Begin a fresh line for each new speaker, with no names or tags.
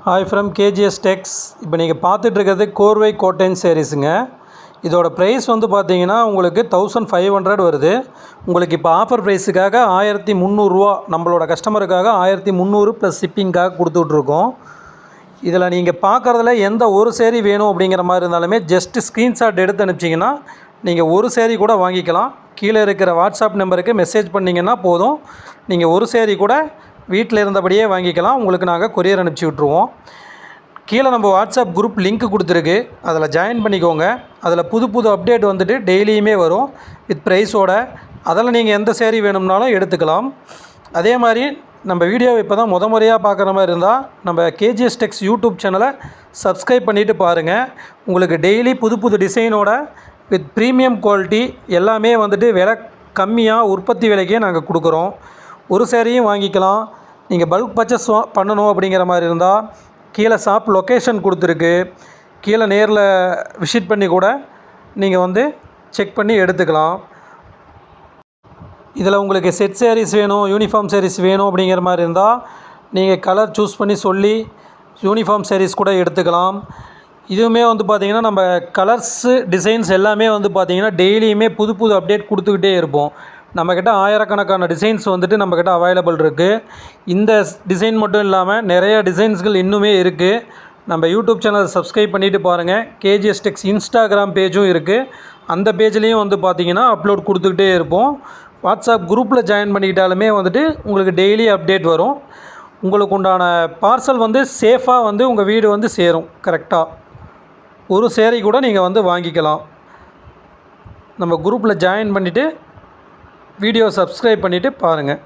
Hi from KGs டெக்ஸ். இப்போ நீங்கள் பார்த்துட்ருக்கிறது கோர்வை கோட்டன் சாரீஸுங்க. இதோட ப்ரைஸ் வந்து பார்த்தீங்கன்னா உங்களுக்கு 1500 வருது. உங்களுக்கு இப்போ ஆஃபர் ப்ரைஸுக்காக 1300 நம்மளோட கஸ்டமருக்காக 1300 ப்ளஸ் ஷிப்பிங்காக கொடுத்துட்ருக்கோம். இதில் நீங்கள் பார்க்குறதுல எந்த ஒரு சேரீ வேணும் அப்படிங்கிற மாதிரி இருந்தாலுமே ஜஸ்ட்டு ஸ்க்ரீன்ஷாட் எடுத்து அனுப்பிச்சிங்கன்னா நீங்கள் ஒரு சேரீ கூட வாங்கிக்கலாம். கீழே இருக்கிற வாட்ஸ்அப் நம்பருக்கு மெசேஜ் பண்ணிங்கன்னா போதும், நீங்கள் ஒரு சேரீ கூட வீட்டில் இருந்தபடியே வாங்கிக்கலாம். உங்களுக்கு நாங்கள் கொரியர் அனுப்பிச்சி விட்ருவோம். கீழே நம்ம வாட்ஸ்அப் குரூப் லிங்க் கொடுத்துருக்கு, அதில் ஜாயின் பண்ணிக்கோங்க. அதில் புது புது அப்டேட் வந்துட்டு டெய்லியுமே வரும் வித் ப்ரைஸோட. அதில் நீங்கள் எந்த சேரீ வேணும்னாலும் எடுத்துக்கலாம். அதே மாதிரி நம்ம வீடியோவை இப்போ தான் முறையாக பார்க்குற மாதிரி இருந்தால் நம்ம கேஜிஎஸ் டெக்ஸ் யூடியூப் சேனலை சப்ஸ்கிரைப் பண்ணிவிட்டு பாருங்கள். உங்களுக்கு டெய்லி புது புது டிசைனோட வித் ப்ரீமியம் குவாலிட்டி எல்லாமே வந்துட்டு விலை கம்மியாக உற்பத்தி விலைக்கே நாங்கள் கொடுக்குறோம். ஒரு சேரீயும் வாங்கிக்கலாம். நீங்கள் பல்க் பர்ச்சேஸ் பண்ணணும் அப்படிங்கிற மாதிரி இருந்தால் கீழே ஷாப் லொக்கேஷன் கொடுத்துருக்கு, கீழே நேரில் விசிட் பண்ணி கூட நீங்கள் வந்து செக் பண்ணி எடுத்துக்கலாம். இதில் உங்களுக்கு செட் சாரீஸ் வேணும், யூனிஃபார்ம் சாரீஸ் வேணும் அப்படிங்கிற மாதிரி இருந்தால் நீங்கள் கலர் சூஸ் பண்ணி சொல்லி யூனிஃபார்ம் சாரீஸ் கூட எடுத்துக்கலாம். இதுவுமே வந்து பார்த்திங்கன்னா நம்ம கலர்ஸு டிசைன்ஸ் எல்லாமே வந்து பார்த்திங்கன்னா டெய்லியுமே புது புது அப்டேட் கொடுத்துக்கிட்டே இருப்போம். நம்மக்கிட்ட ஆயிரக்கணக்கான டிசைன்ஸ் வந்துட்டு நம்மக்கிட்ட அவைலபிள் இருக்குது. இந்த டிசைன் மட்டும் இல்லாமல் நிறைய டிசைன்ஸ்கள் இன்னுமே இருக்குது. நம்ம யூடியூப் சேனல் சப்ஸ்கிரைப் பண்ணிவிட்டு பாருங்கள். கேஜிஎஸ் டெக்ஸ் இன்ஸ்டாகிராம் பேஜும் இருக்குது. அந்த பேஜ்லேயும் வந்து பார்த்திங்கன்னா அப்லோட் கொடுத்துக்கிட்டே இருப்போம். வாட்ஸ்அப் குரூப்பில் ஜாயின் பண்ணிக்கிட்டாலுமே வந்துட்டு உங்களுக்கு டெய்லி அப்டேட் வரும். உங்களுக்கு உண்டான பார்சல் வந்து சேஃபாக வந்து உங்கள் வீடு வந்து சேரும் கரெக்டாக. ஒரு சேரீ கூட நீங்கள் வந்து வாங்கிக்கலாம். நம்ம குரூப்பில் ஜாயின் பண்ணிவிட்டு வீடியோ சப்ஸ்கிரைப் பண்ணிவிட்டு பாருங்கள்.